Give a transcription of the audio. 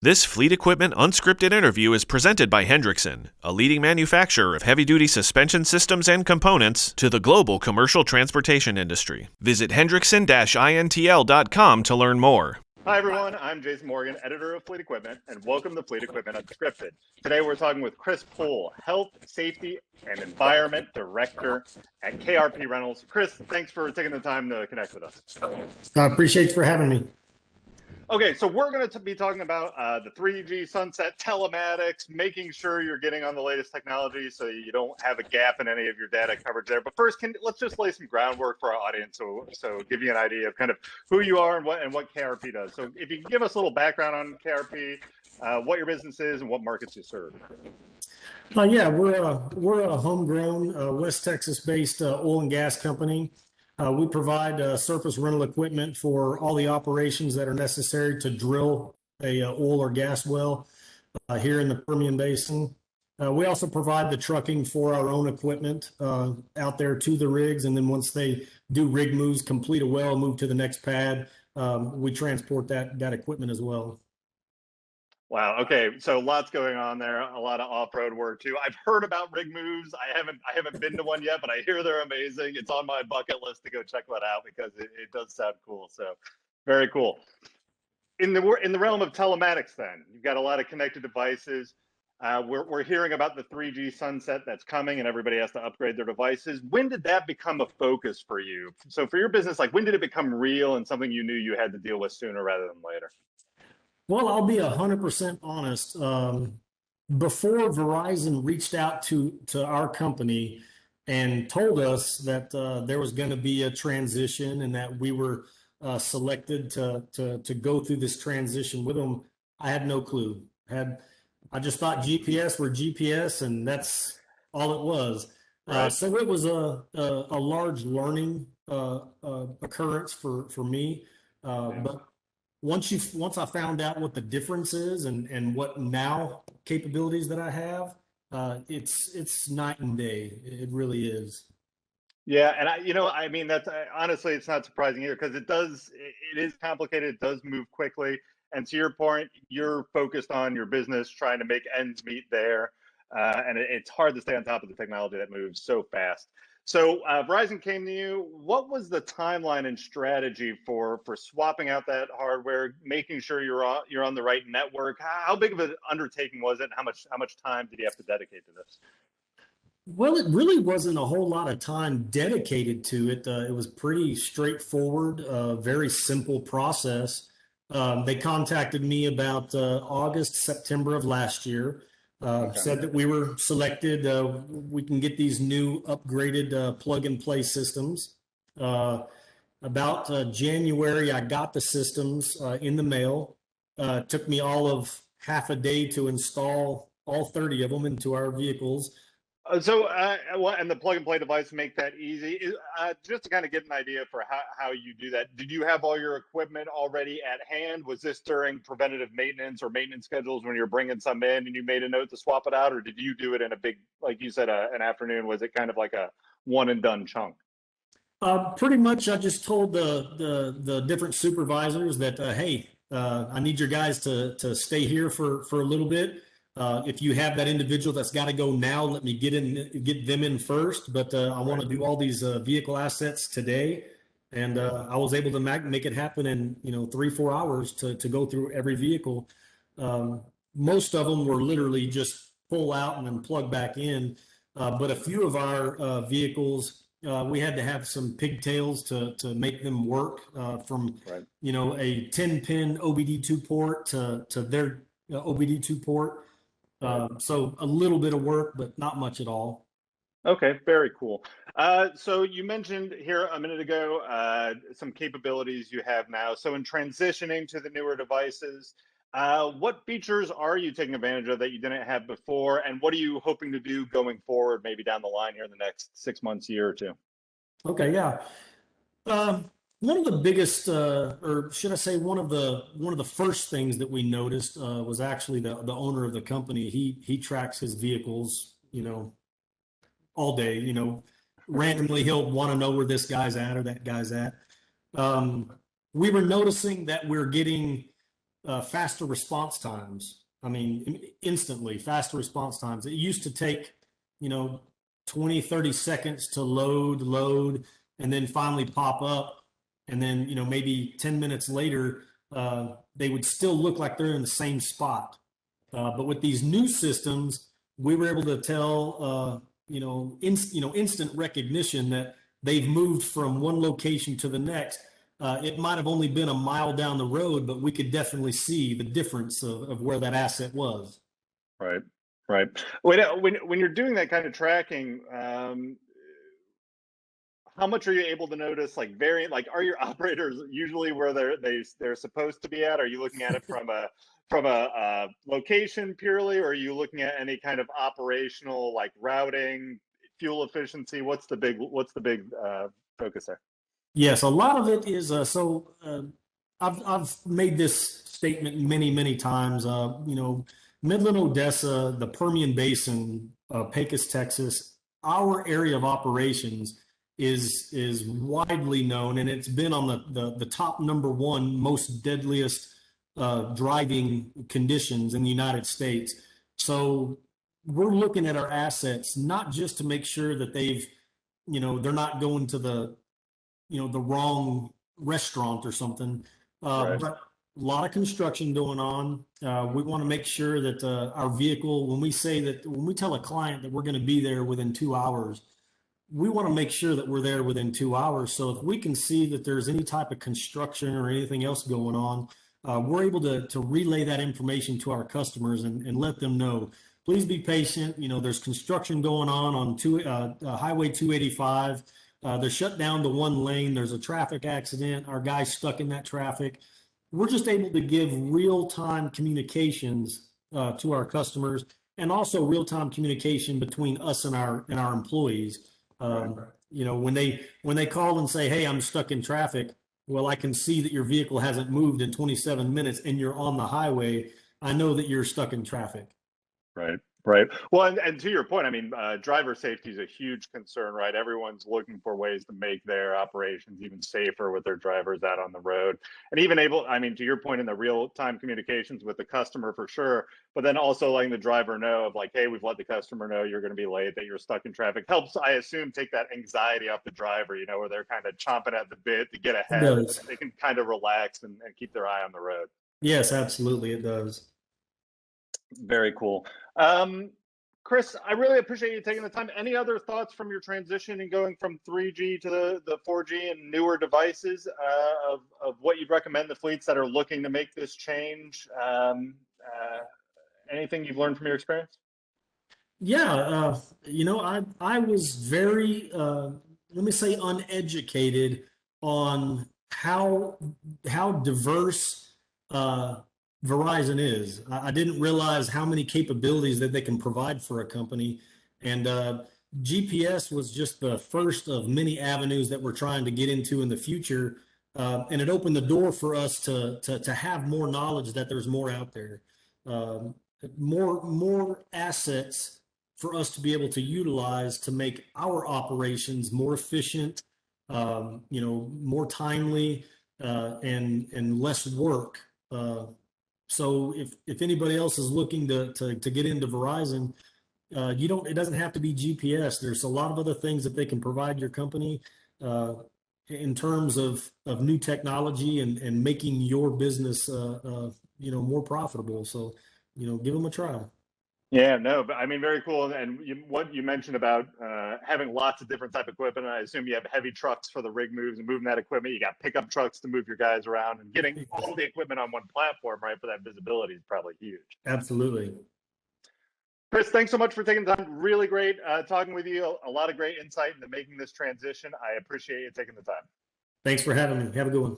This Fleet Equipment Unscripted interview is presented by Hendrickson, a leading manufacturer of heavy-duty suspension systems and components to the global commercial transportation industry. Visit hendrickson-intl.com to learn more. Hi, everyone. I'm Jason Morgan, editor of Fleet Equipment, and welcome to Fleet Equipment Unscripted. Today, we're talking with Kris Poole, Health, Safety, and Environment Director at KRP Rentals. Kris, thanks for taking the time to connect with us. I appreciate you for having me. Okay, so we're going to be talking about the 3G sunset, telematics, making sure you're getting on the latest technology so you don't have a gap in any of your data coverage there. But first, let's just lay some groundwork for our audience, so give you an idea of kind of who you are and what KRP does. So if you can give us a little background on KRP, what your business is, and what markets you serve. Yeah, we're a homegrown West Texas-based oil and gas company. We provide surface rental equipment for all the operations that are necessary to drill a oil or gas well here in the Permian Basin. We also provide the trucking for our own equipment out there to the rigs, and then once they do rig moves, complete a well, move to the next pad, we transport that equipment as well. Wow. Okay. So lots going on there. A lot of off-road work too. I've heard about rig moves. I haven't been to one yet, but I hear they're amazing. It's on my bucket list to go check that out because it does sound cool. So very cool. In the realm of telematics, then you've got a lot of connected devices. We're hearing about the 3G sunset that's coming, and everybody has to upgrade their devices. When did that become a focus for you? So for your business, like when did it become real and something you knew you had to deal with sooner rather than later? Well, I'll be 100% honest. Before Verizon reached out to our company and told us that there was going to be a transition and that we were selected to go through this transition with them, I had no clue. I just thought GPS were GPS, and that's all it was. Right. So it was a large learning occurrence for me, but once I found out what the difference is and what now capabilities that I have, it's night and day. It really is. Yeah, and I mean, that's honestly, it's not surprising either because it is complicated. It does move quickly, and to your point, you're focused on your business, trying to make ends meet there, and it's hard to stay on top of the technology that moves so fast. So Verizon came to you. What was the timeline and strategy for swapping out that hardware, making sure you're on the right network? How big of an undertaking was it? How much time did you have to dedicate to this? Well, it really wasn't a whole lot of time dedicated to it. It was pretty straightforward, very simple process. They contacted me about August, September of last year. Okay. Said that we were selected. We can get these new upgraded plug-and-play systems. About January, I got the systems in the mail. Took me all of half a day to install all 30 of them into our vehicles. And the plug and play device make that easy. Just to kind of get an idea for how you do that. Did you have all your equipment already at hand? Was this during preventative maintenance or maintenance schedules when you're bringing some in and you made a note to swap it out, or did you do it in a big, like you said, an afternoon? Was it kind of like a one and done chunk? Pretty much, I just told the different supervisors that, hey, I need your guys to stay here for a little bit. If you have that individual that's got to go now, let me get them in first. But I want to do all these vehicle assets today, and I was able to make it happen in 3-4 hours to go through every vehicle. Most of them were literally just pull out and then plug back in, but a few of our vehicles we had to have some pigtails to make them work from Right. A 10-pin OBD2 port to their OBD2 port. So a little bit of work, but not much at all. Okay, very cool. So you mentioned here a minute ago some capabilities you have now. So in transitioning to the newer devices, what features are you taking advantage of that you didn't have before, and what are you hoping to do going forward, maybe down the line here in the next 6 months, year or two? Okay, yeah. One of the biggest, or should I say, one of the first things that we noticed was actually the owner of the company. He tracks his vehicles, all day. Randomly he'll want to know where this guy's at or that guy's at. We were noticing that we're getting faster response times. I mean, instantly faster response times. It used to take, 20, 30 seconds to load, and then finally pop up. And then, maybe 10 minutes later, they would still look like they're in the same spot. But with these new systems, we were able to tell, instant recognition that they've moved from one location to the next. It might have only been a mile down the road, but we could definitely see the difference of where that asset was. Right, right. When you're doing that kind of tracking, how much are you able to notice, like variant? Like, are your operators usually where they're supposed to be at? Are you looking at it from a location purely, or are you looking at any kind of operational, like routing, fuel efficiency? What's the big focus there? Yes, a lot of it is I've made this statement many times. Midland, Odessa, the Permian Basin, Pecos, Texas, our area of operations is widely known, and it's been on the top number one most deadliest driving conditions in the United States. So we're looking at our assets not just to make sure that they're not going to the wrong restaurant or something. Right. But a lot of construction going on. We want to make sure that our vehicle, when we tell a client that we're going to be there within 2 hours, we want to make sure that we're there within 2 hours. So if we can see that there's any type of construction or anything else going on, we're able to relay that information to our customers and let them know. Please be patient. There's construction going on Highway 285. They're shut down to one lane. There's a traffic accident. Our guy's stuck in that traffic. We're just able to give real-time communications to our customers, and also real-time communication between us and our employees. When they call and say, "Hey, I'm stuck in traffic," well, I can see that your vehicle hasn't moved in 27 minutes and you're on the highway. I know that you're stuck in traffic. Right. Right. Well, and to your point, I mean, driver safety is a huge concern, right? Everyone's looking for ways to make their operations even safer with their drivers out on the road, and even to your point, in the real-time communications with the customer for sure, but then also letting the driver know of like, hey, we've let the customer know you're going to be late, that you're stuck in traffic, helps, I assume, take that anxiety off the driver, where they're kind of chomping at the bit to get ahead. It does. They can kind of relax and keep their eye on the road. Yes, absolutely, it does. Very cool. Kris, I really appreciate you taking the time. Any other thoughts from your transition and going from 3G to the 4G and newer devices, of what you'd recommend the fleets that are looking to make this change? Anything you've learned from your experience? Yeah, I was very, let me say, uneducated on how diverse Verizon is. I didn't realize how many capabilities that they can provide for a company, and GPS was just the first of many avenues that we're trying to get into in the future, and it opened the door for us to have more knowledge that there's more out there, more assets for us to be able to utilize to make our operations more efficient, more timely, and less work. So if anybody else is looking to get into Verizon, it doesn't have to be GPS. There's a lot of other things that they can provide your company in terms of new technology and making your business more profitable. So give them a try. Yeah, no, but I mean, very cool. And what you mentioned about having lots of different type of equipment, I assume you have heavy trucks for the rig moves and moving that equipment. You got pickup trucks to move your guys around, and getting all the equipment on one platform, right, for that visibility is probably huge. Absolutely. Kris, thanks so much for taking the time. Really great talking with you. A lot of great insight into making this transition. I appreciate you taking the time. Thanks for having me. Have a good one.